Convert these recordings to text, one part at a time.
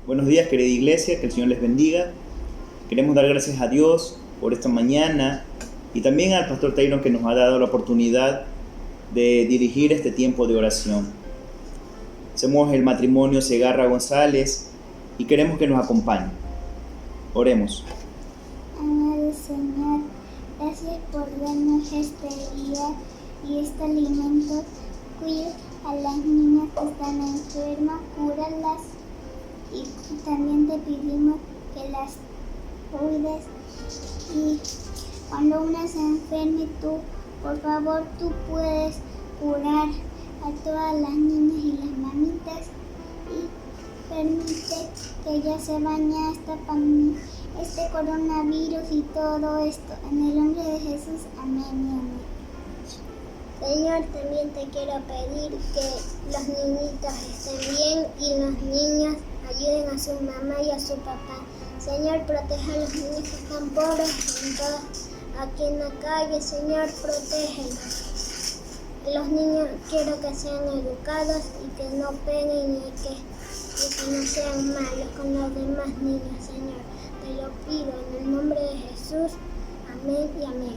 Buenos días, querida iglesia, que el Señor les bendiga. Queremos dar gracias a Dios por esta mañana y también al pastor Tyron que nos ha dado la oportunidad de dirigir este tiempo de oración. Somos el matrimonio Segarra González y queremos que nos acompañe. Oremos. Amado Señor, gracias por darnos este día y este alimento. Cuida a las niñas que están enfermas, cúralas y también te pedimos que las cuides. Y cuando una se enferme, tú, por favor, tú puedes curar a todas las niñas y las mamitas y permite que ya se bañe este coronavirus y todo esto. En el nombre de Jesús, amén y amén. Señor, también te quiero pedir que los niñitos estén bien y los niños ayuden a su mamá y a su papá. Señor, proteja a los niños que están pobres aquí en la calle. Señor, protégelos. Los niños quiero que sean educados y que no peguen y que no sean malos con los demás niños, Señor. Te lo pido en el nombre de Jesús. Amén y amén.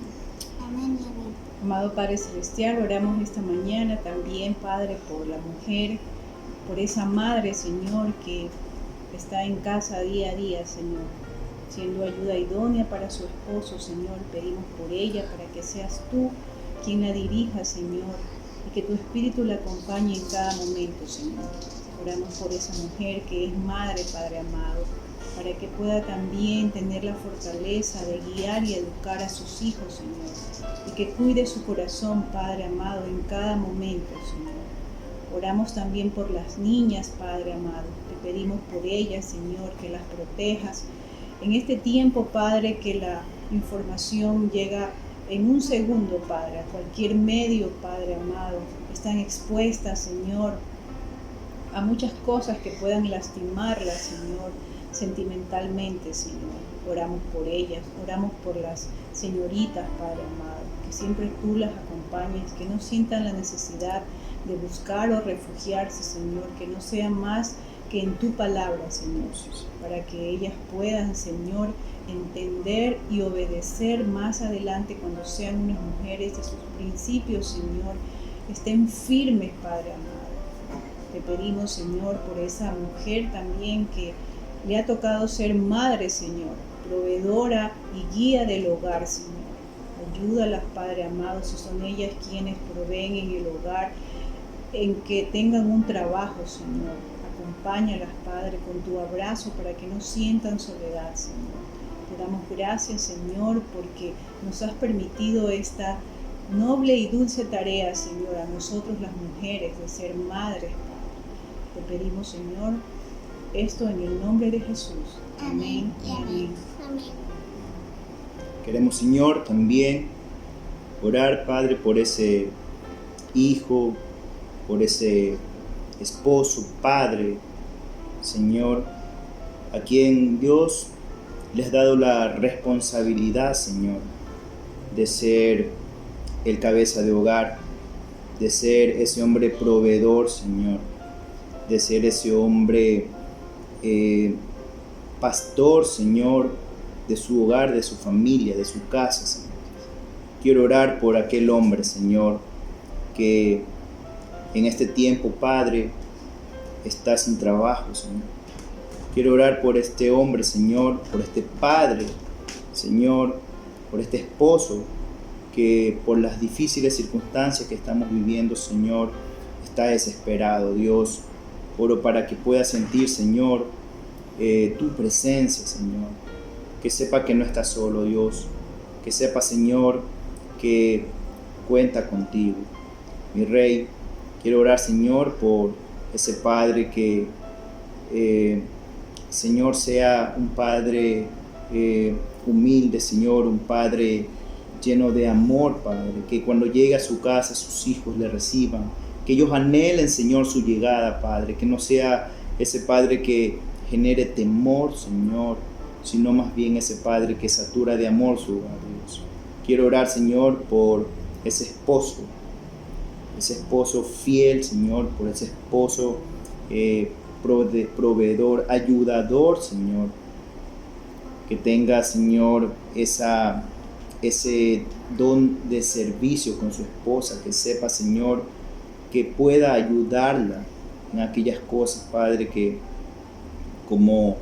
Amén y amén. Amado Padre Celestial, oramos esta mañana también, Padre, por la mujer, por esa madre, Señor, que está en casa día a día, Señor, siendo ayuda idónea para su esposo, Señor. Pedimos por ella para que seas tú quien la dirija, Señor, y que tu Espíritu la acompañe en cada momento, Señor. Oramos por esa mujer que es madre, Padre amado, para que pueda también tener la fortaleza de guiar y educar a sus hijos, Señor, y que cuide su corazón, Padre amado, en cada momento, Señor. Oramos también por las niñas, Padre amado. Te pedimos por ellas, Señor, que las protejas. En este tiempo, Padre, que la información llega en un segundo, Padre, a cualquier medio, Padre amado. Están expuestas, Señor, a muchas cosas que puedan lastimarlas, Señor, sentimentalmente, Señor. Oramos por ellas, oramos por las señoritas, Padre amado, que siempre tú las acompañes, que no sientan la necesidad de buscar o refugiarse, Señor, que no sea más que en tu palabra, Señor, para que ellas puedan, Señor, entender y obedecer más adelante cuando sean unas mujeres de sus principios, Señor, estén firmes, Padre amado. Te pedimos, Señor, por esa mujer también que le ha tocado ser madre, Señor, proveedora y guía del hogar, Señor. Ayúdalas, Padre amado, si son ellas quienes proveen en el hogar, en que tengan un trabajo, Señor. Acompáñalas, Padre, con tu abrazo para que no sientan soledad, Señor. Te damos gracias, Señor, porque nos has permitido esta noble y dulce tarea, Señor, a nosotros las mujeres, de ser madres, Padre. Te pedimos, Señor, esto en el nombre de Jesús. Amén y amén. Amén. Queremos, Señor, también orar, Padre, por ese hijo, por ese esposo, padre, Señor, a quien Dios les ha dado la responsabilidad, Señor, de ser el cabeza de hogar, de ser ese hombre proveedor, Señor, de ser ese hombre pastor, Señor, de su hogar, de su familia, de su casa, Señor. Quiero orar por aquel hombre, Señor, que en este tiempo, Padre, está sin trabajo, Señor. Quiero orar por este hombre, Señor, por este padre, Señor, por este esposo que por las difíciles circunstancias que estamos viviendo, Señor, está desesperado. Dios, oro para que pueda sentir, Señor, tu presencia, Señor. Que sepa que no está solo, Dios. Que sepa, Señor, que cuenta contigo. Mi Rey, quiero orar, Señor, por ese padre que, Señor, sea un padre humilde, Señor, un padre lleno de amor, Padre, que cuando llegue a su casa sus hijos le reciban, que ellos anhelen, Señor, su llegada, Padre, que no sea ese padre que genere temor, Señor, sino más bien ese padre que satura de amor su hogar, Dios. Quiero orar, Señor, por ese esposo fiel, Señor, por ese esposo proveedor, ayudador, Señor. Que tenga, Señor, ese don de servicio con su esposa, que sepa, Señor, que pueda ayudarla en aquellas cosas, Padre, que como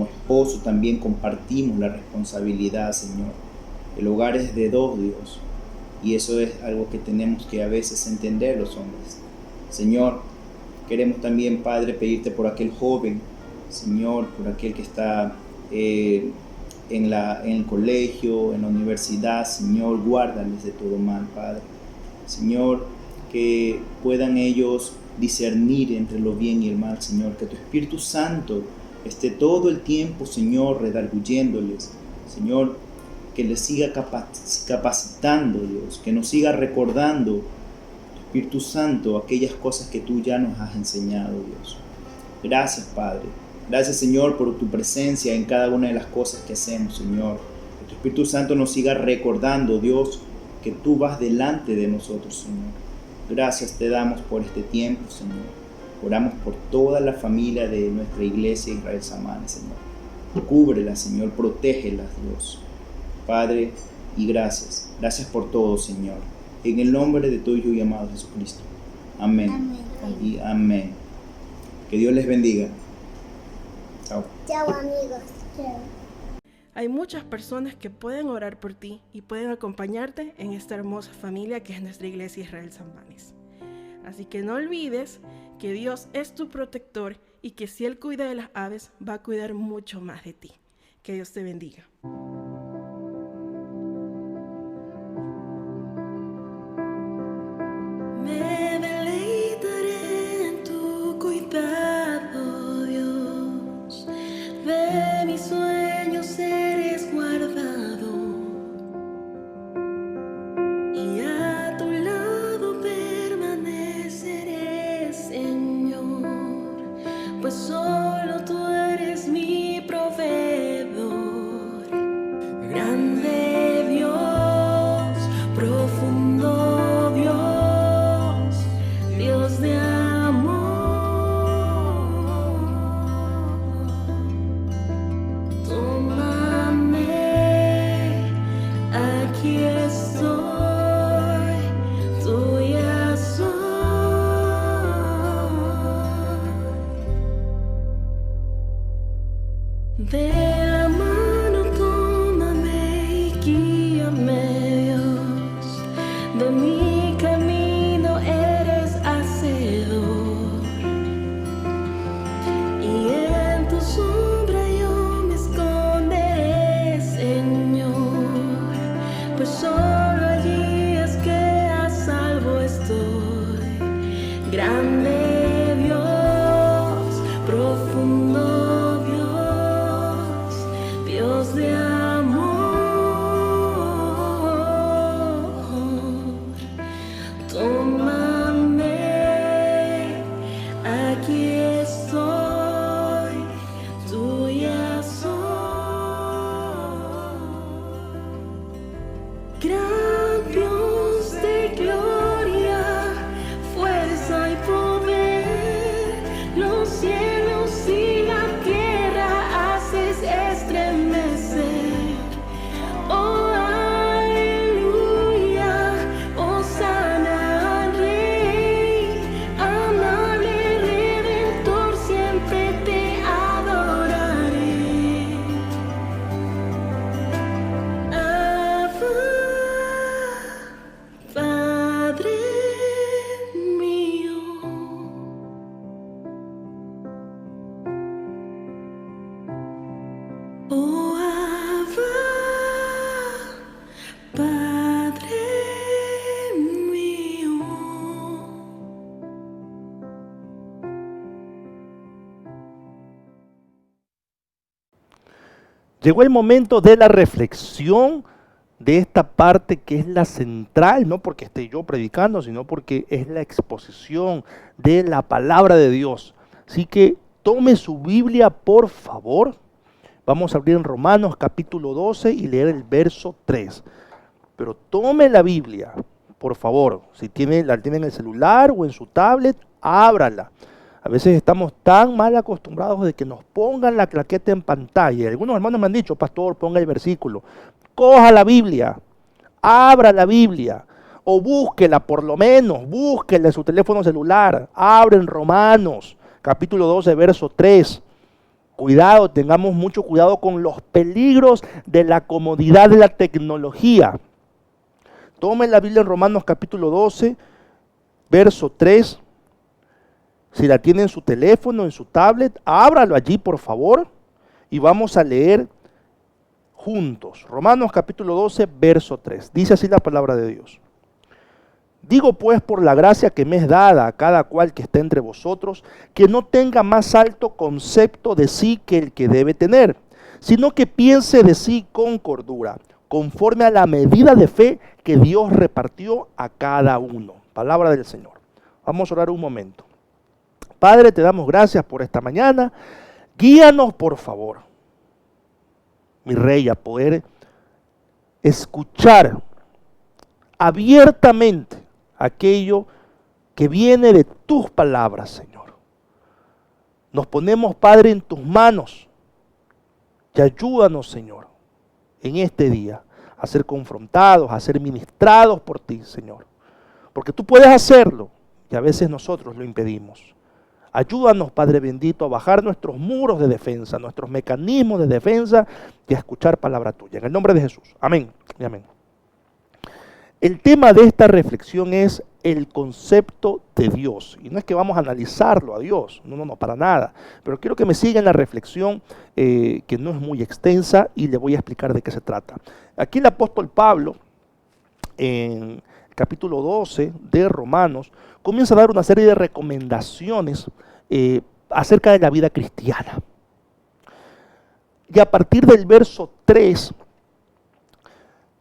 esposo también compartimos la responsabilidad, Señor. El hogar es de dos, Dios, y eso es algo que tenemos que a veces entender los hombres. Señor, queremos también, Padre, pedirte por aquel joven, Señor, por aquel que está en el colegio, en la universidad, Señor, guárdales de todo mal, Padre. Señor, que puedan ellos discernir entre lo bien y el mal, Señor, que tu Espíritu Santo esté todo el tiempo, Señor, redarguyéndoles, Señor, que les siga capacitando, Dios, que nos siga recordando, Espíritu Santo, aquellas cosas que tú ya nos has enseñado, Dios. Gracias, Padre. Gracias, Señor, por tu presencia en cada una de las cosas que hacemos, Señor. Que tu Espíritu Santo nos siga recordando, Dios, que tú vas delante de nosotros, Señor. Gracias te damos por este tiempo, Señor. Oramos por toda la familia de nuestra iglesia Israel Samanes, Señor. Cúbrelas, Señor, protégelas, Dios. Padre, y gracias. Gracias por todo, Señor. En el nombre de tu Hijo y amado Jesucristo. Amén. Amén. Y amén. Que Dios les bendiga. Chao. Chao, amigos. Chao. Hay muchas personas que pueden orar por ti y pueden acompañarte en esta hermosa familia que es nuestra iglesia Israel Samanes. Así que no olvides que Dios es tu protector y que si Él cuida de las aves, va a cuidar mucho más de ti. Que Dios te bendiga. Me deleitaré en tu cuidado, Dios. De mis sueños eres guardado. Y a tu lado permaneceré, Señor. Pues solo tú eres mi proveedor. Grande Dios, profundo Dios, Dios de amor. Tómame, aquí estoy, tuya soy. De la mano tómame y guíame, Dios. De mi camino eres hacedor. Y en tu sombra yo me esconderé, Señor. Pues solo allí es que a salvo estoy. Grande Dios, profundo Dios, Dios de amor. Tómame, aquí estoy, tuya soy. Gran Dios de gloria, fuerza y poder, los cielos y la tierra haces estremecer. Oh, aleluya, hosana al Rey, amable Redentor, siempre te adoraré. Abba, Padre mío. Oh, Abba, Padre mío. Llegó el momento de la reflexión de esta parte que es la central, no porque esté yo predicando, sino porque es la exposición de la palabra de Dios. Así que tome su Biblia, por favor. Vamos a abrir en Romanos capítulo 12 y leer el verso 3. Pero tome la Biblia, por favor. Si la tiene en el celular o en su tablet, ábrala. A veces estamos tan mal acostumbrados de que nos pongan la claqueta en pantalla. Algunos hermanos me han dicho, pastor, ponga el versículo. Coja la Biblia, abra la Biblia, o búsquela por lo menos, búsquela en su teléfono celular. Abren Romanos, capítulo 12, verso 3. Cuidado, tengamos mucho cuidado con los peligros de la comodidad de la tecnología. Tomen la Biblia en Romanos capítulo 12, verso 3. Si la tiene en su teléfono, en su tablet, ábralo allí por favor y vamos a leer juntos. Romanos capítulo 12, verso 3. Dice así la palabra de Dios. Digo pues por la gracia que me es dada a cada cual que esté entre vosotros, que no tenga más alto concepto de sí que el que debe tener, sino que piense de sí con cordura, conforme a la medida de fe que Dios repartió a cada uno. Palabra del Señor. Vamos a orar un momento. Padre, te damos gracias por esta mañana. Guíanos, por favor, mi Rey, a poder escuchar abiertamente aquello que viene de tus palabras, Señor. Nos ponemos, Padre, en tus manos y ayúdanos, Señor, en este día a ser confrontados, a ser ministrados por ti, Señor. Porque tú puedes hacerlo y a veces nosotros lo impedimos. Ayúdanos, Padre bendito, a bajar nuestros muros de defensa, nuestros mecanismos de defensa y a escuchar palabra tuya. En el nombre de Jesús. Amén y amén. El tema de esta reflexión es el concepto de Dios. Y no es que vamos a analizarlo a Dios, no, para nada. Pero quiero que me sigan la reflexión que no es muy extensa y le voy a explicar de qué se trata. Aquí el apóstol Pablo, en capítulo 12 de Romanos, comienza a dar una serie de recomendaciones acerca de la vida cristiana. Y a partir del verso 3,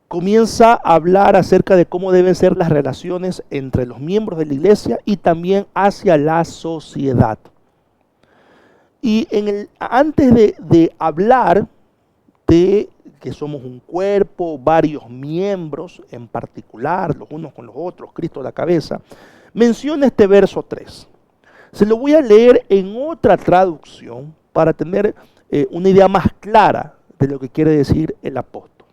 comienza a hablar acerca de cómo deben ser las relaciones entre los miembros de la iglesia y también hacia la sociedad. Y antes de hablar de que somos un cuerpo, varios miembros en particular, los unos con los otros, Cristo la cabeza, menciona este verso 3. Se lo voy a leer en otra traducción para tener una idea más clara de lo que quiere decir el apóstol.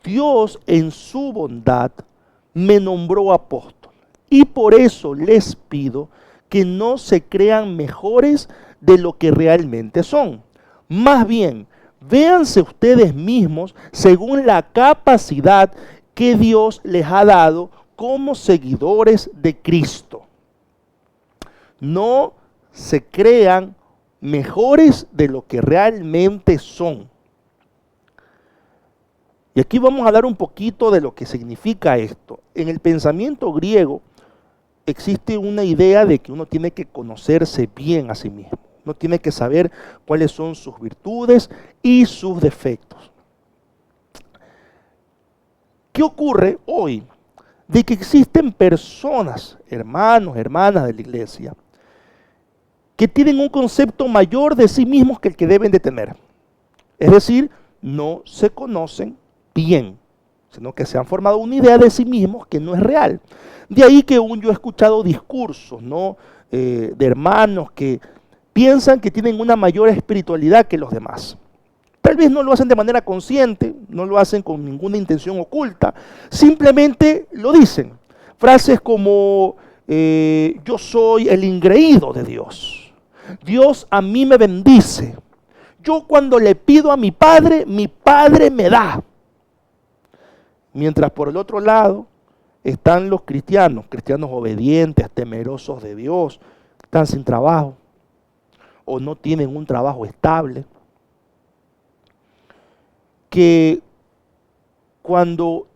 Dios en su bondad me nombró apóstol y por eso les pido que no se crean mejores de lo que realmente son. Más bien, véanse ustedes mismos según la capacidad que Dios les ha dado como seguidores de Cristo. No se crean mejores de lo que realmente son. Y aquí vamos a hablar un poquito de lo que significa esto. En el pensamiento griego existe una idea de que uno tiene que conocerse bien a sí mismo. Uno tiene que saber cuáles son sus virtudes y sus defectos. ¿Qué ocurre hoy? De que existen personas, hermanos, hermanas de la iglesia, que tienen un concepto mayor de sí mismos que el que deben de tener. Es decir, no se conocen bien, sino que se han formado una idea de sí mismos que no es real. De ahí que yo he escuchado discursos, ¿no? De hermanos que piensan que tienen una mayor espiritualidad que los demás. Tal vez no lo hacen de manera consciente, no lo hacen con ninguna intención oculta, simplemente lo dicen. Frases como, yo soy el ingreído de Dios. Dios a mí me bendice. Yo cuando le pido a mi Padre me da. Mientras por el otro lado están los cristianos obedientes, temerosos de Dios, están sin trabajo o no tienen un trabajo estable, que cuando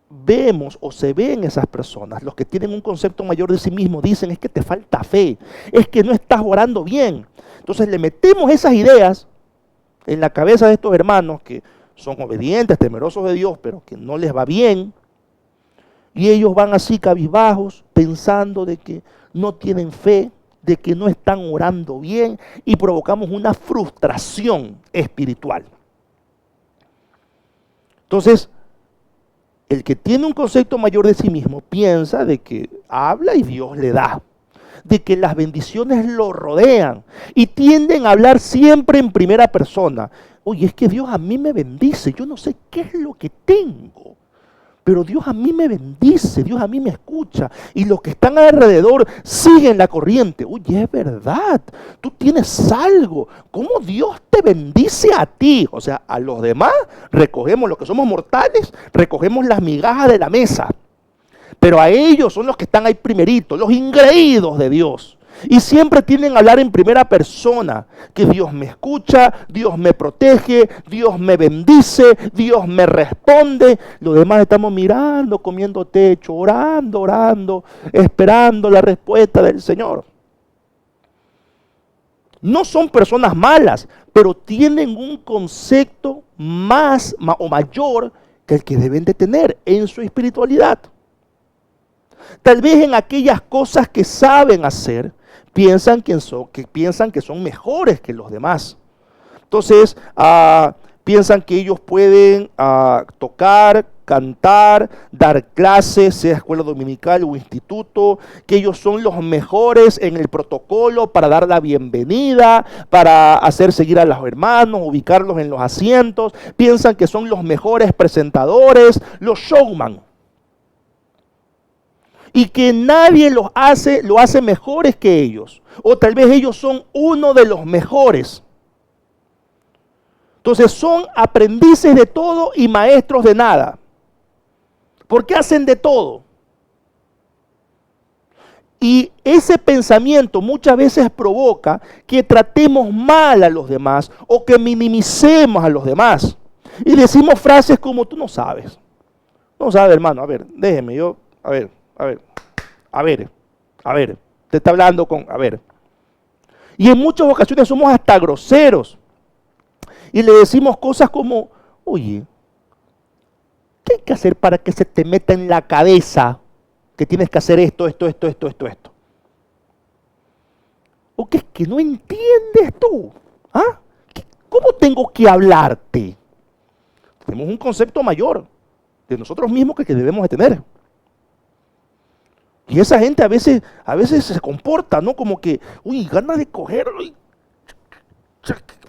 vemos o se ven esas personas, los que tienen un concepto mayor de sí mismos, dicen es que te falta fe, es que no estás orando bien. Entonces le metemos esas ideas en la cabeza de estos hermanos que son obedientes, temerosos de Dios, pero que no les va bien. Y ellos van así cabizbajos, pensando de que no tienen fe, de que no están orando bien, y provocamos una frustración espiritual. Entonces, el que tiene un concepto mayor de sí mismo piensa de que habla y Dios le da. de que las bendiciones lo rodean y tienden a hablar siempre en primera persona. Oye, es que Dios a mí me bendice, yo no sé qué es lo que tengo, pero Dios a mí me bendice, Dios a mí me escucha y los que están alrededor siguen la corriente. Oye, es verdad, tú tienes algo. ¿Cómo Dios te bendice a ti? O sea, a los demás recogemos, los que somos mortales, recogemos las migajas de la mesa. Pero a ellos son los que están ahí primeritos, los ingreídos de Dios. Y siempre tienden a hablar en primera persona, que Dios me escucha, Dios me protege, Dios me bendice, Dios me responde. Los demás estamos mirando, comiendo techo, orando, esperando la respuesta del Señor. No son personas malas, pero tienen un concepto más o mayor que el que deben de tener en su espiritualidad. Tal vez en aquellas cosas que saben hacer, piensan que son mejores que los demás. Entonces, piensan que ellos pueden tocar, cantar, dar clases, sea escuela dominical o instituto, que ellos son los mejores en el protocolo para dar la bienvenida, para hacer seguir a los hermanos, ubicarlos en los asientos. Piensan que son los mejores presentadores, los showman. Y que nadie lo hace mejores que ellos. O tal vez ellos son uno de los mejores. Entonces son aprendices de todo y maestros de nada. Porque hacen de todo. Y ese pensamiento muchas veces provoca que tratemos mal a los demás o que minimicemos a los demás. Y decimos frases como, tú no sabes. No sabes, hermano, a ver, déjeme, a ver, te está hablando a ver. Y en muchas ocasiones somos hasta groseros. Y le decimos cosas como, oye, ¿qué hay que hacer para que se te meta en la cabeza que tienes que hacer esto? ¿O qué es que no entiendes tú? ¿Cómo tengo que hablarte? Tenemos un concepto mayor de nosotros mismos que debemos de tener. Y esa gente a veces se comporta, ¿no? Como que, ganas de cogerlo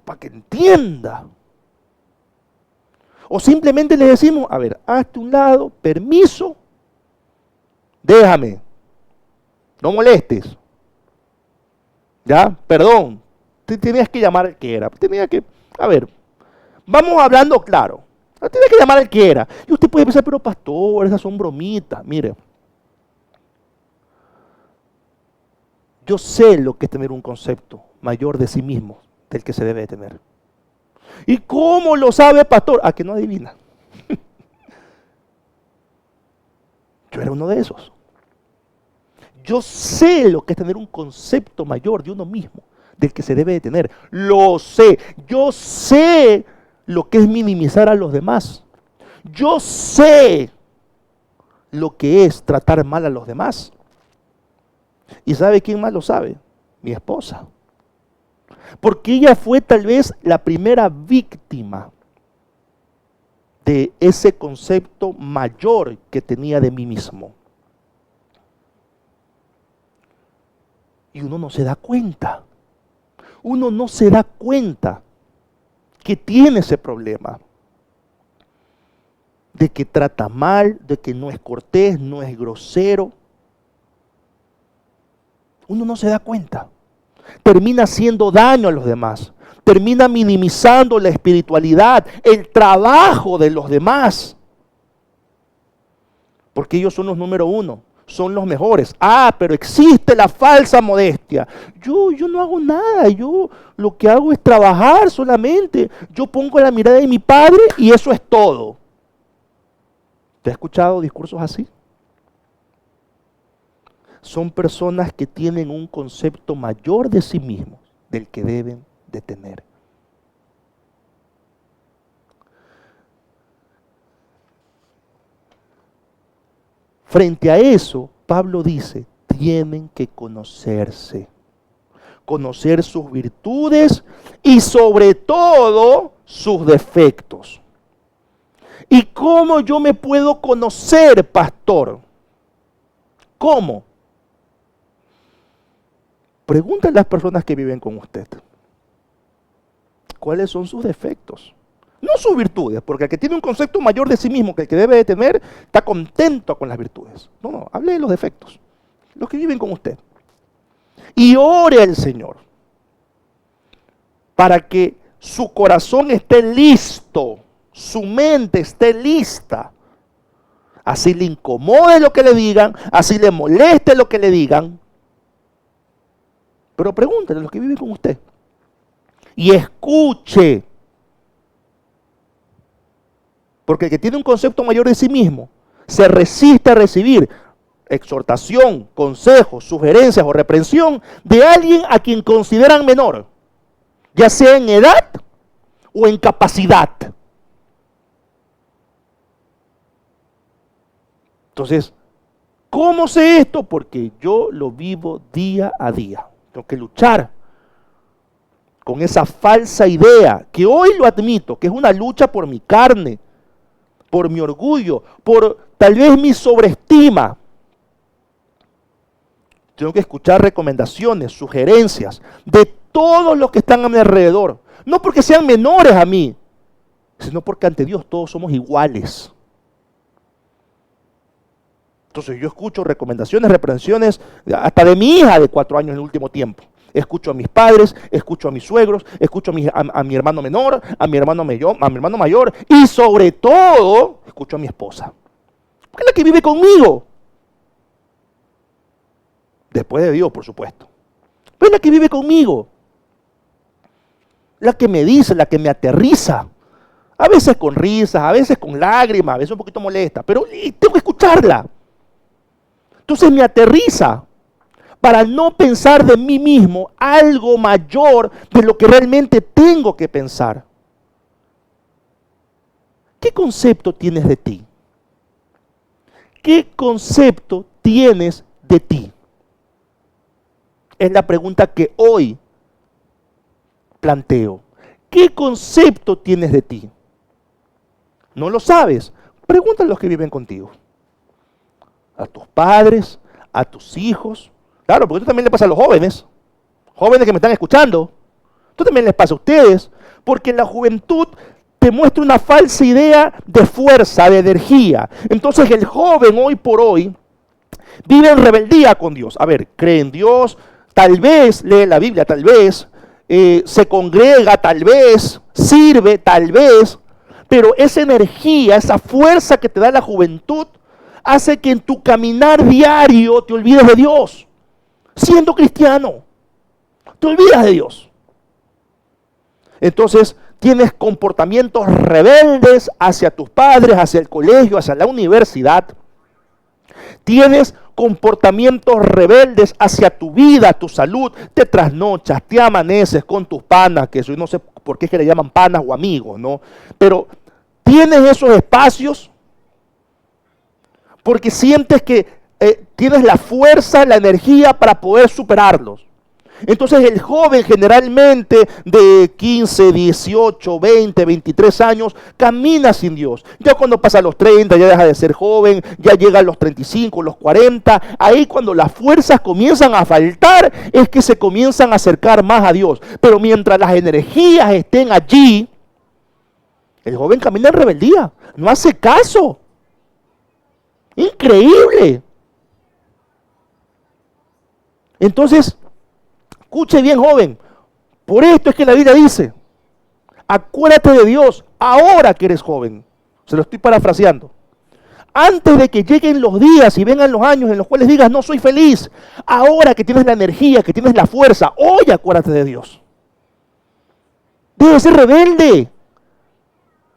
para que entienda. O simplemente le decimos, a ver, hazte un lado, permiso, déjame, no molestes. Ya, perdón, te tenías que llamar al que era, vamos hablando claro, tienes que llamar al que era. Y usted puede pensar, pero pastor, esas son bromitas, mire. Yo sé lo que es tener un concepto mayor de sí mismo del que se debe de tener. ¿Y cómo lo sabe, pastor? ¿A que no adivina? Yo era uno de esos. Yo sé lo que es tener un concepto mayor de uno mismo del que se debe de tener. Lo sé. Yo sé lo que es minimizar a los demás. Yo sé lo que es tratar mal a los demás. ¿Y sabe quién más lo sabe? Mi esposa. Porque ella fue tal vez la primera víctima de ese concepto mayor que tenía de mí mismo. Y uno no se da cuenta. Uno no se da cuenta que tiene ese problema. De que trata mal, de que no es cortés, no es grosero. Uno no se da cuenta. Termina haciendo daño a los demás. Termina minimizando la espiritualidad, el trabajo de los demás. Porque ellos son los número uno, son los mejores. Pero existe la falsa modestia. Yo no hago nada, yo lo que hago es trabajar solamente. Yo pongo la mirada de mi padre y eso es todo. ¿Te has escuchado discursos así? Son personas que tienen un concepto mayor de sí mismos del que deben de tener. Frente a eso, Pablo dice, tienen que conocerse, conocer sus virtudes y sobre todo sus defectos. ¿Y cómo yo me puedo conocer, pastor? ¿Cómo? Pregúntale a las personas que viven con usted. ¿Cuáles son sus defectos? No sus virtudes, porque el que tiene un concepto mayor de sí mismo que el que debe de tener, está contento con las virtudes. No, hable de los defectos, los que viven con usted. Y ore al Señor para que su corazón esté listo, su mente esté lista. Así le incomode lo que le digan, así le moleste lo que le digan. Pero pregúntale a los que viven con usted. Y escuche. Porque el que tiene un concepto mayor de sí mismo se resiste a recibir exhortación, consejos, sugerencias o reprensión de alguien a quien consideran menor, ya sea en edad o en capacidad. Entonces, ¿cómo sé esto? Porque yo lo vivo día a día. Tengo que luchar con esa falsa idea, que hoy lo admito, que es una lucha por mi carne, por mi orgullo, por tal vez mi sobreestima. Tengo que escuchar recomendaciones, sugerencias de todos los que están a mi alrededor. No porque sean menores a mí, sino porque ante Dios todos somos iguales. Entonces yo escucho recomendaciones, reprensiones, hasta de mi hija de 4 años en el último tiempo. Escucho a mis padres, escucho a mis suegros, escucho a mi hermano menor, a mi hermano mayor y sobre todo escucho a mi esposa. Porque es la que vive conmigo. Después de Dios, por supuesto. Pero es la que vive conmigo. La que me dice, la que me aterriza. A veces con risas, a veces con lágrimas, a veces un poquito molesta, pero tengo que escucharla. Entonces me aterriza para no pensar de mí mismo algo mayor de lo que realmente tengo que pensar. ¿Qué concepto tienes de ti? ¿Qué concepto tienes de ti? Es la pregunta que hoy planteo. ¿Qué concepto tienes de ti? ¿No lo sabes? Pregúntale a los que viven contigo. A tus padres, a tus hijos. Claro, porque esto también le pasa a los jóvenes. Jóvenes que me están escuchando. Esto también les pasa a ustedes. Porque la juventud te muestra una falsa idea de fuerza, de energía. Entonces el joven hoy por hoy vive en rebeldía con Dios. A ver, cree en Dios, tal vez lee la Biblia, tal vez se congrega, tal vez sirve, tal vez. Pero esa energía, esa fuerza que te da la juventud hace que en tu caminar diario te olvides de Dios. Siendo cristiano, te olvidas de Dios. Entonces tienes comportamientos rebeldes hacia tus padres, hacia el colegio, hacia la universidad. Tienes comportamientos rebeldes hacia tu vida, tu salud. Te trasnochas, te amaneces con tus panas, que eso no sé por qué es que le llaman panas o amigos, ¿no? Pero tienes esos espacios porque sientes que tienes la fuerza, la energía para poder superarlos. Entonces el joven generalmente de 15, 18, 20, 23 años camina sin Dios. Ya cuando pasa los 30 ya deja de ser joven, ya llega a los 35, los 40. Ahí cuando las fuerzas comienzan a faltar es que se comienzan a acercar más a Dios. Pero mientras las energías estén allí, el joven camina en rebeldía, no hace caso. Increíble. Entonces, escuche bien, joven, por esto es que la Biblia dice, acuérdate de Dios ahora que eres joven. Se lo estoy parafraseando. Antes de que lleguen los días y vengan los años en los cuales digas, no soy feliz, ahora que tienes la energía, que tienes la fuerza, hoy acuérdate de Dios. Debe ser rebelde.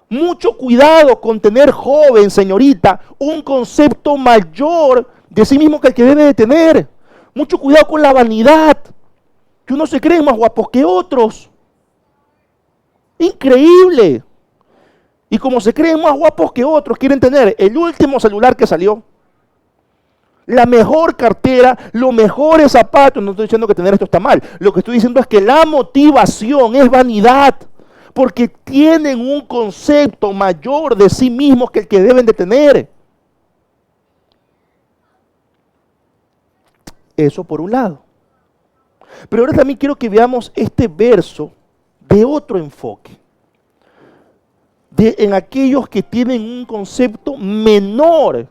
Mucho cuidado con tener, joven, señorita, un concepto mayor de sí mismo que el que debe de tener. Mucho cuidado con la vanidad. Que unos se creen más guapos que otros. Increíble. Y como se creen más guapos que otros, quieren tener el último celular que salió, la mejor cartera, los mejores zapatos. No estoy diciendo que tener esto está mal. Lo que estoy diciendo es que la motivación es vanidad. Porque tienen un concepto mayor de sí mismos que el que deben de tener. Eso por un lado. Pero ahora también quiero que veamos este verso de otro enfoque. En aquellos que tienen un concepto menor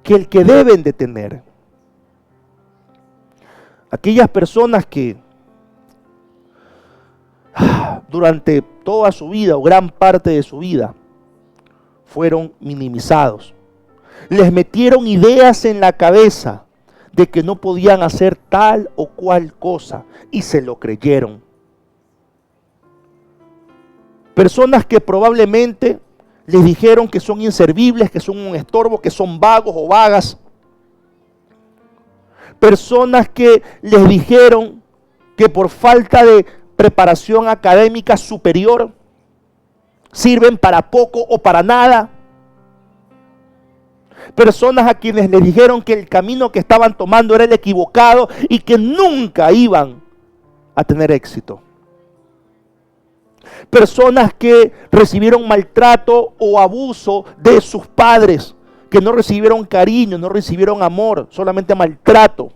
que el que deben de tener. Aquellas personas que durante toda su vida o gran parte de su vida fueron minimizados. Les metieron ideas en la cabeza de que no podían hacer tal o cual cosa y se lo creyeron. Personas que probablemente les dijeron que son inservibles, que son un estorbo, que son vagos o vagas. Personas que les dijeron que por falta de preparación académica superior sirven para poco o para nada. Personas a quienes les dijeron que el camino que estaban tomando era el equivocado y que nunca iban a tener éxito. Personas que recibieron maltrato o abuso de sus padres, que no recibieron cariño, no recibieron amor, solamente maltrato.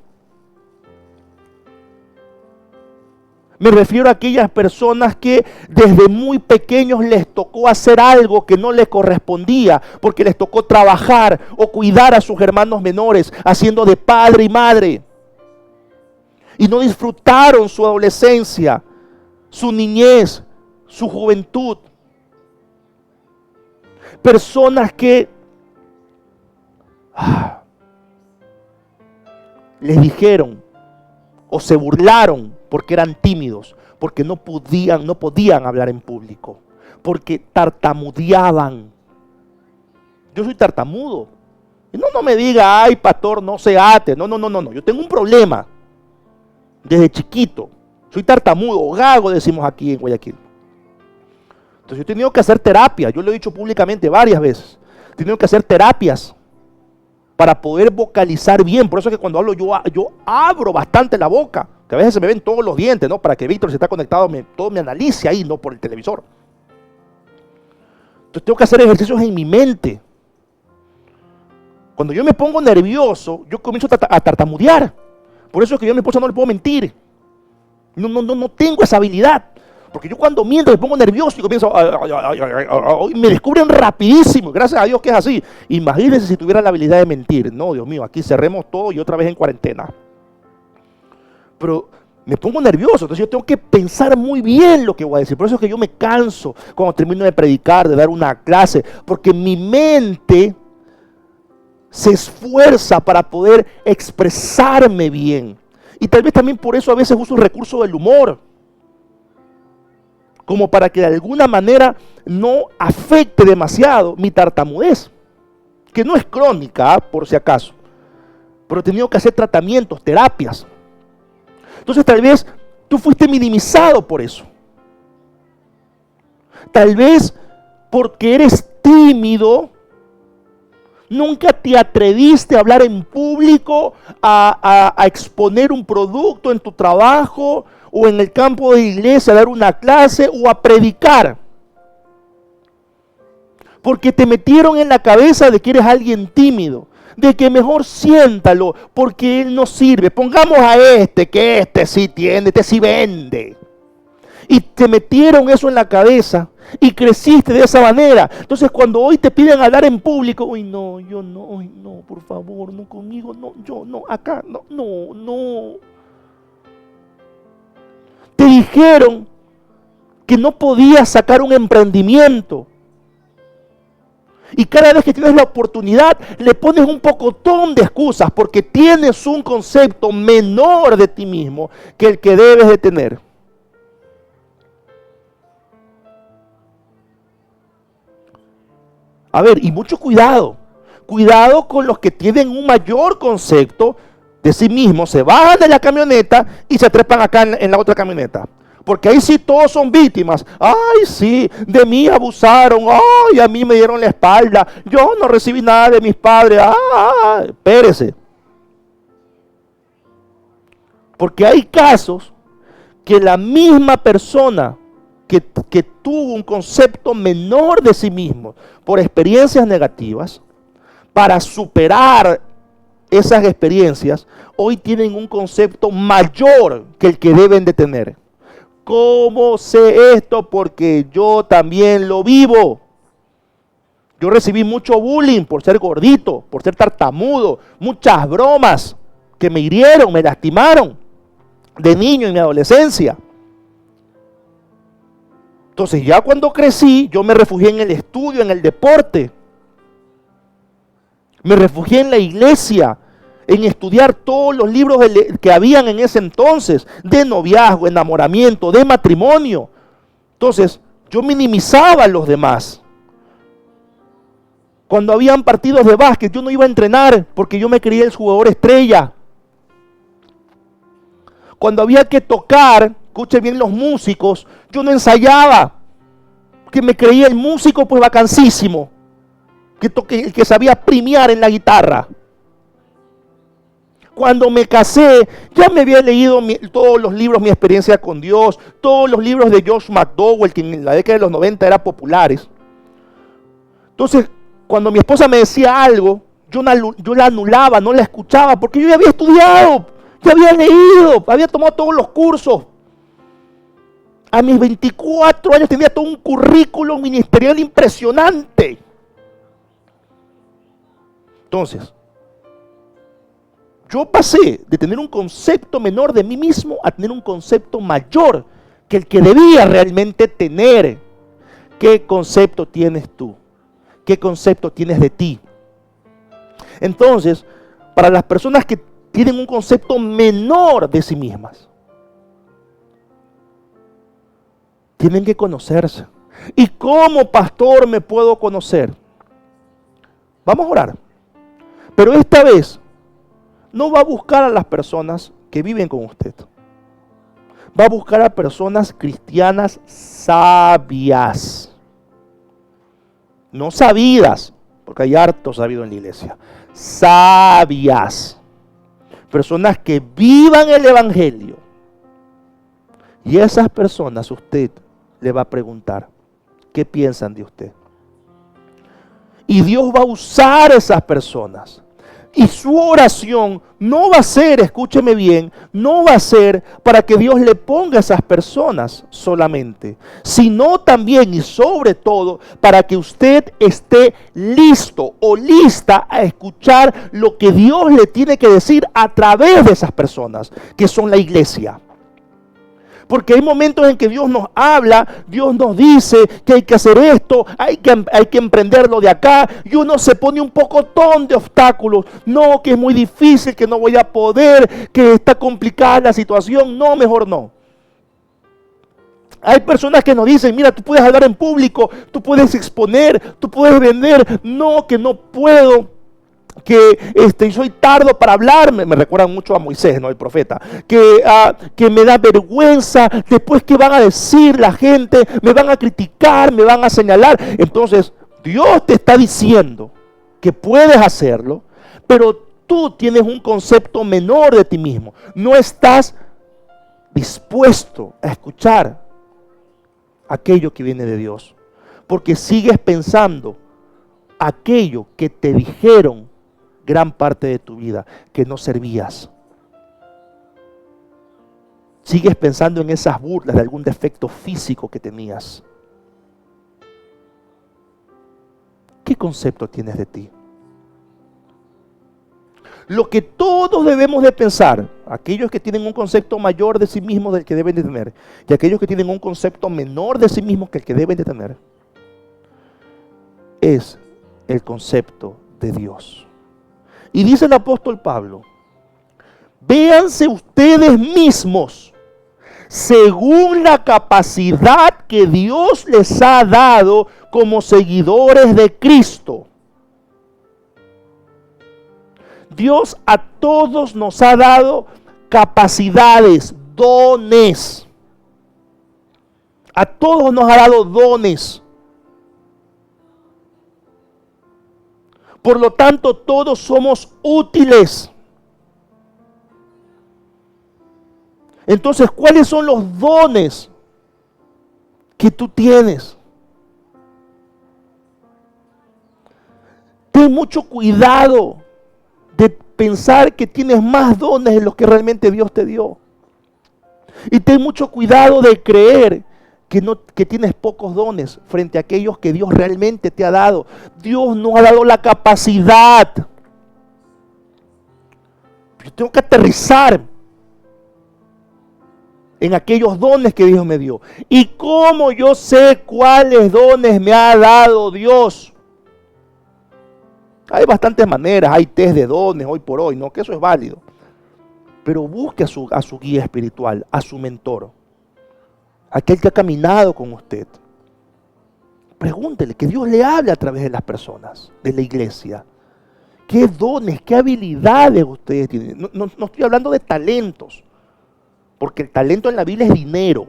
Me refiero a aquellas personas que desde muy pequeños les tocó hacer algo que no les correspondía, porque les tocó trabajar o cuidar a sus hermanos menores, haciendo de padre y madre. Y no disfrutaron su adolescencia, su niñez, su juventud. Personas que les dijeron o se burlaron porque eran tímidos, porque no podían hablar en público, porque tartamudeaban. Yo soy tartamudo. Y no me diga, ay, pastor, no se ate. No. Yo tengo un problema desde chiquito. Soy tartamudo, o gago, decimos aquí en Guayaquil. Entonces yo he tenido que hacer terapia. Yo lo he dicho públicamente varias veces. He tenido que hacer terapias para poder vocalizar bien. Por eso es que cuando hablo yo abro bastante la boca, que a veces se me ven todos los dientes, ¿no? Para que Víctor, si está conectado, todo me analice ahí, no por el televisor. Entonces tengo que hacer ejercicios en mi mente. Cuando yo me pongo nervioso, yo comienzo a tartamudear. Por eso es que yo a mi esposa no le puedo mentir. No tengo esa habilidad. Porque yo cuando miento me pongo nervioso y comienzo y me descubren rapidísimo. Gracias a Dios que es así. Imagínense si tuviera la habilidad de mentir. No, Dios mío, aquí cerremos todo y otra vez en cuarentena. Pero me pongo nervioso, entonces yo tengo que pensar muy bien lo que voy a decir. Por eso es que yo me canso cuando termino de predicar, de dar una clase, porque mi mente se esfuerza para poder expresarme bien. Y tal vez también por eso a veces uso el recurso del humor, como para que de alguna manera no afecte demasiado mi tartamudez, que no es crónica, por si acaso, pero he tenido que hacer tratamientos, terapias. Entonces tal vez tú fuiste minimizado por eso. Tal vez porque eres tímido, nunca te atreviste a hablar en público, a exponer un producto en tu trabajo o en el campo de iglesia, a dar una clase o a predicar. Porque te metieron en la cabeza de que eres alguien tímido, de que mejor siéntalo porque él no sirve. Pongamos a que este sí tiene, este sí vende. Y te metieron eso en la cabeza y creciste de esa manera. Entonces cuando hoy te piden hablar en público, uy no, yo no, uy no, por favor, no conmigo, no, yo no, acá, no. Te dijeron que no podías sacar un emprendimiento. Y cada vez que tienes la oportunidad, le pones un pocotón de excusas porque tienes un concepto menor de ti mismo que el que debes de tener. A ver, y mucho cuidado. Cuidado con los que tienen un mayor concepto de sí mismos, se bajan de la camioneta y se trepan acá en la otra camioneta. Porque ahí sí todos son víctimas. Ay, sí, de mí abusaron. Ay, a mí me dieron la espalda. Yo no recibí nada de mis padres. Espérese. Porque hay casos que la misma persona que tuvo un concepto menor de sí mismo por experiencias negativas, para superar esas experiencias, hoy tienen un concepto mayor que el que deben de tener. ¿Cómo sé esto? Porque yo también lo vivo. Yo recibí mucho bullying por ser gordito, por ser tartamudo, muchas bromas que me hirieron, me lastimaron de niño en mi adolescencia. Entonces ya cuando crecí, yo me refugié en el estudio, en el deporte. Me refugié en la iglesia, en estudiar todos los libros que habían en ese entonces, de noviazgo, enamoramiento, de matrimonio. Entonces, yo minimizaba a los demás. Cuando habían partidos de básquet, yo no iba a entrenar porque yo me creía el jugador estrella. Cuando había que tocar, escuchen bien los músicos, yo no ensayaba, porque me creía el músico pues vacancísimo, el que sabía premiar en la guitarra. Cuando me casé, ya me había leído todos los libros, mi experiencia con Dios, todos los libros de Josh McDowell, que en la década de los 90 eran populares. Entonces, cuando mi esposa me decía algo, yo la anulaba, no la escuchaba, porque yo ya había estudiado, ya había leído, había tomado todos los cursos. A mis 24 años tenía todo un currículum ministerial impresionante. Entonces, yo pasé de tener un concepto menor de mí mismo a tener un concepto mayor que el que debía realmente tener. ¿Qué concepto tienes tú? ¿Qué concepto tienes de ti? Entonces, para las personas que tienen un concepto menor de sí mismas, tienen que conocerse. ¿Y cómo, pastor, me puedo conocer? Vamos a orar. Pero esta vez no va a buscar a las personas que viven con usted. Va a buscar a personas cristianas sabias. No sabidas, porque hay harto sabido en la iglesia. Sabias. Personas que vivan el evangelio. Y a esas personas usted le va a preguntar, ¿qué piensan de usted? Y Dios va a usar a esas personas. Y su oración no va a ser, escúcheme bien, no va a ser para que Dios le ponga a esas personas solamente, sino también y sobre todo para que usted esté listo o lista a escuchar lo que Dios le tiene que decir a través de esas personas, que son la iglesia. Porque hay momentos en que Dios nos habla, Dios nos dice que hay que hacer esto, hay que emprenderlo de acá, y uno se pone un pocotón de obstáculos. No, que es muy difícil, que no voy a poder, que está complicada la situación. No, mejor no. Hay personas que nos dicen, mira, tú puedes hablar en público, tú puedes exponer, tú puedes vender. No, que no puedo. Que soy tardo para hablar, me recuerdan mucho a Moisés, ¿no? El profeta, que me da vergüenza, después que van a decir la gente, me van a criticar, me van a señalar. Entonces Dios te está diciendo que puedes hacerlo, pero tú tienes un concepto menor de ti mismo, no estás dispuesto a escuchar aquello que viene de Dios, porque sigues pensando aquello que te dijeron gran parte de tu vida, que no servías. Sigues pensando en esas burlas de algún defecto físico que tenías. ¿Qué concepto tienes de ti? Lo que todos debemos de pensar, aquellos que tienen un concepto mayor de sí mismos del que deben de tener, y aquellos que tienen un concepto menor de sí mismos que el que deben de tener, es el concepto de Dios. Y dice el apóstol Pablo, véanse ustedes mismos según la capacidad que Dios les ha dado como seguidores de Cristo. Dios a todos nos ha dado capacidades, dones. A todos nos ha dado dones. Por lo tanto, todos somos útiles. Entonces, ¿cuáles son los dones que tú tienes? Ten mucho cuidado de pensar que tienes más dones de los que realmente Dios te dio. Y ten mucho cuidado de creer que tienes pocos dones frente a aquellos que Dios realmente te ha dado. Dios nos ha dado la capacidad. Yo tengo que aterrizar en aquellos dones que Dios me dio. ¿Y cómo yo sé cuáles dones me ha dado Dios? Hay bastantes maneras, hay test de dones hoy por hoy, ¿no? Que eso es válido. Pero busque a su guía espiritual, a su mentor, aquel que ha caminado con usted. Pregúntele, que Dios le hable a través de las personas, de la iglesia. ¿Qué dones, qué habilidades ustedes tienen? No estoy hablando de talentos, porque el talento en la Biblia es dinero.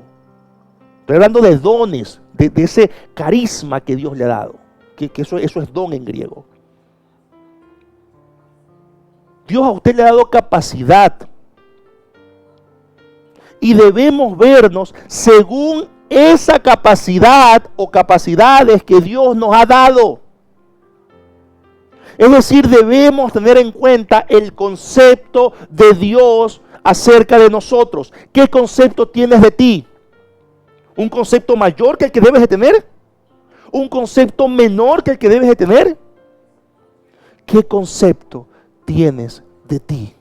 Estoy hablando de dones, de ese carisma que Dios le ha dado, que eso es don en griego. Dios a usted le ha dado capacidad. Y debemos vernos según esa capacidad o capacidades que Dios nos ha dado. Es decir, debemos tener en cuenta el concepto de Dios acerca de nosotros. ¿Qué concepto tienes de ti? ¿Un concepto mayor que el que debes de tener? ¿Un concepto menor que el que debes de tener? ¿Qué concepto tienes de ti?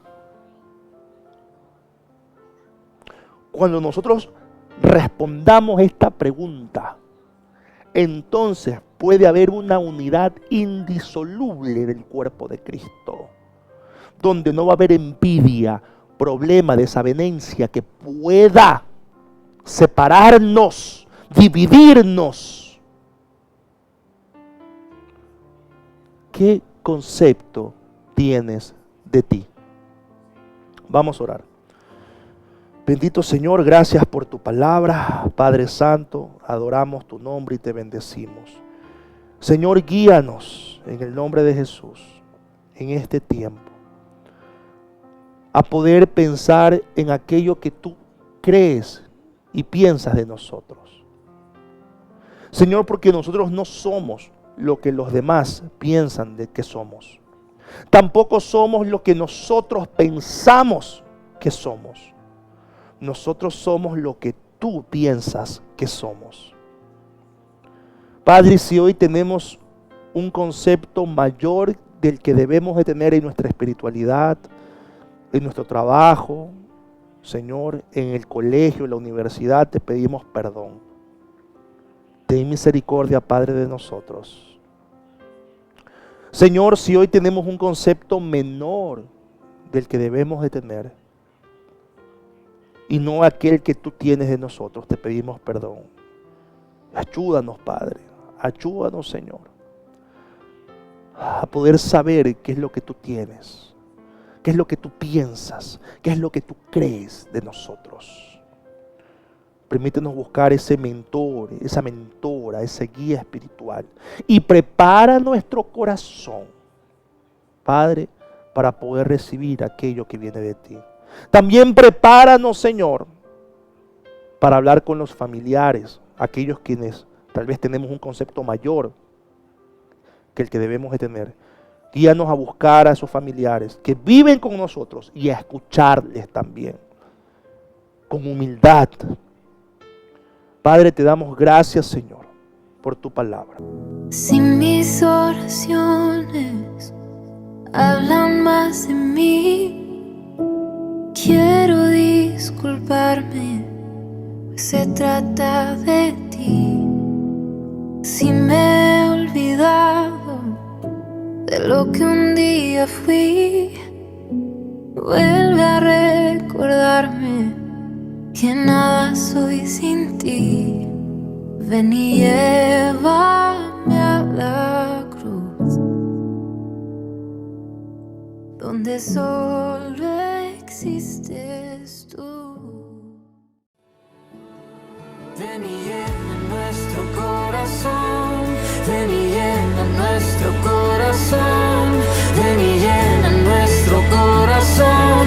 Cuando nosotros respondamos esta pregunta, entonces puede haber una unidad indisoluble del cuerpo de Cristo, donde no va a haber envidia, problema, desavenencia que pueda separarnos, dividirnos. ¿Qué concepto tienes de ti? Vamos a orar. Bendito Señor, gracias por tu palabra. Padre Santo, adoramos tu nombre y te bendecimos. Señor, guíanos en el nombre de Jesús en este tiempo a poder pensar en aquello que tú crees y piensas de nosotros. Señor, porque nosotros no somos lo que los demás piensan de que somos. Tampoco somos lo que nosotros pensamos que somos. Nosotros somos lo que tú piensas que somos. Padre, si hoy tenemos un concepto mayor del que debemos de tener en nuestra espiritualidad, en nuestro trabajo, Señor, en el colegio, en la universidad, te pedimos perdón. Ten misericordia, Padre, de nosotros. Señor, si hoy tenemos un concepto menor del que debemos de tener, y no aquel que tú tienes de nosotros, te pedimos perdón. Ayúdanos, Padre. Ayúdanos, Señor, a poder saber qué es lo que tú tienes, qué es lo que tú piensas, qué es lo que tú crees de nosotros. Permítenos buscar ese mentor, esa mentora, ese guía espiritual. Y prepara nuestro corazón, Padre, para poder recibir aquello que viene de ti. También prepáranos, Señor, para hablar con los familiares, aquellos quienes tal vez tenemos un concepto mayor que el que debemos de tener. Guíanos a buscar a esos familiares que viven con nosotros y a escucharles también, con humildad. Padre, te damos gracias, Señor, por tu palabra. Si mis oraciones hablan más de mí, quiero disculparme, pues se trata de ti. Si me he olvidado de lo que un día fui, vuelve a recordarme que nada soy sin ti. Ven y llévame a la cruz, donde solo existes tú. Ven y llena nuestro corazón, ven y llena nuestro corazón, ven y llena nuestro corazón,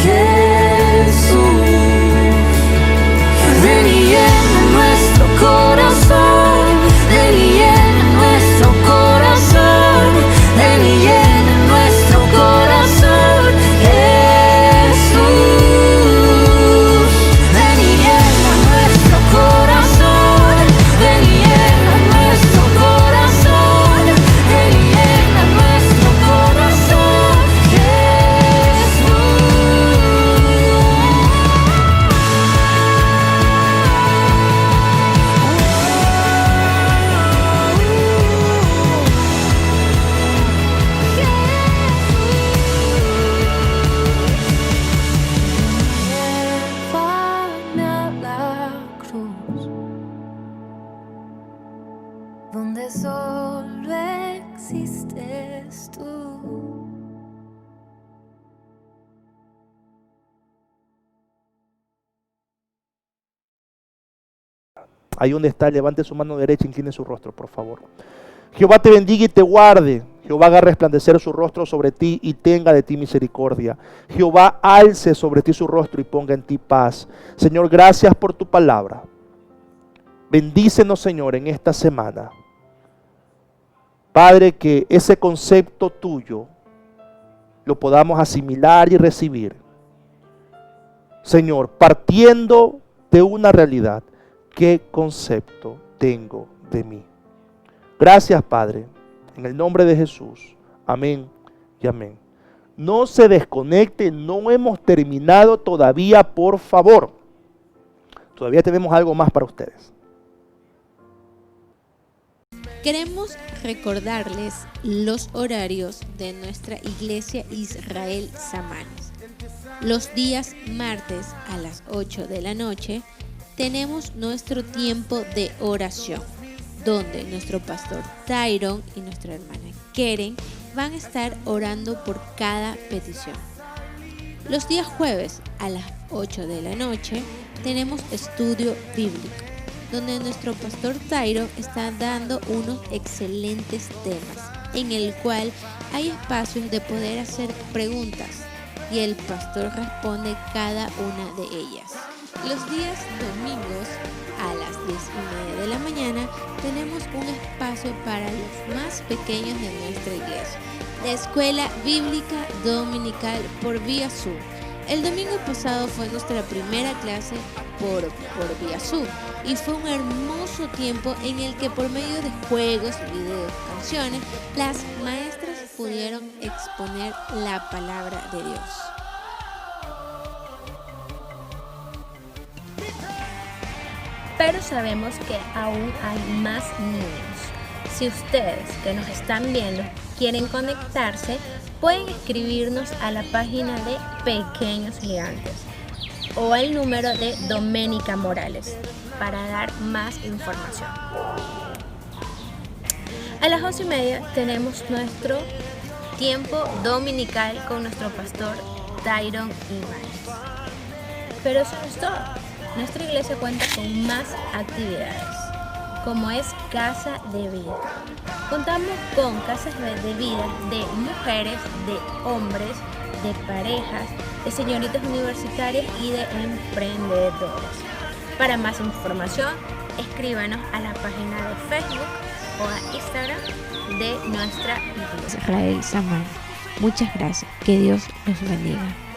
Jesús. Ven y llena nuestro corazón, ven y llena nuestro corazón, ven y llena nuestro corazón, donde solo existes tú. Ahí donde está, levante su mano derecha, incline su rostro, por favor. Jehová te bendiga y te guarde. Jehová haga resplandecer su rostro sobre ti y tenga de ti misericordia. Jehová alce sobre ti su rostro y ponga en ti paz. Señor, gracias por tu palabra. Bendícenos, Señor, en esta semana. Padre, que ese concepto tuyo lo podamos asimilar y recibir. Señor, partiendo de una realidad. ¿Qué concepto tengo de mí? Gracias, Padre, en el nombre de Jesús. Amén y amén. No se desconecte, no hemos terminado todavía, por favor. Todavía tenemos algo más para ustedes. Queremos recordarles los horarios de nuestra iglesia Israel Samanes. Los días martes a las 8 de la noche tenemos nuestro tiempo de oración, donde nuestro pastor Tyron y nuestra hermana Keren van a estar orando por cada petición. Los días jueves a las 8 de la noche tenemos estudio bíblico, donde nuestro pastor Tyron está dando unos excelentes temas, en el cual hay espacios de poder hacer preguntas y el pastor responde cada una de ellas. Los días domingos a las 10:30 de la mañana tenemos un espacio para los más pequeños de nuestra iglesia, la Escuela Bíblica Dominical por vía Zoom. El domingo pasado fue nuestra primera clase por vía Zoom y fue un hermoso tiempo en el que por medio de juegos, videos, canciones, las maestras pudieron exponer la palabra de Dios. Pero sabemos que aún hay más niños. Si ustedes que nos están viendo quieren conectarse, pueden escribirnos a la página de Pequeños Gigantes o al número de Doménica Morales para dar más información. A las 11:30 tenemos nuestro tiempo dominical con nuestro pastor Tyron Ibáñez. Pero eso no es todo. Nuestra iglesia cuenta con más actividades, como es Casa de Vida. Contamos con casas de vida de mujeres, de hombres, de parejas, de señoritas universitarias y de emprendedores. Para más información, escríbanos a la página de Facebook o a Instagram de nuestra iglesia Israel Samanes. Muchas gracias. Que Dios los bendiga.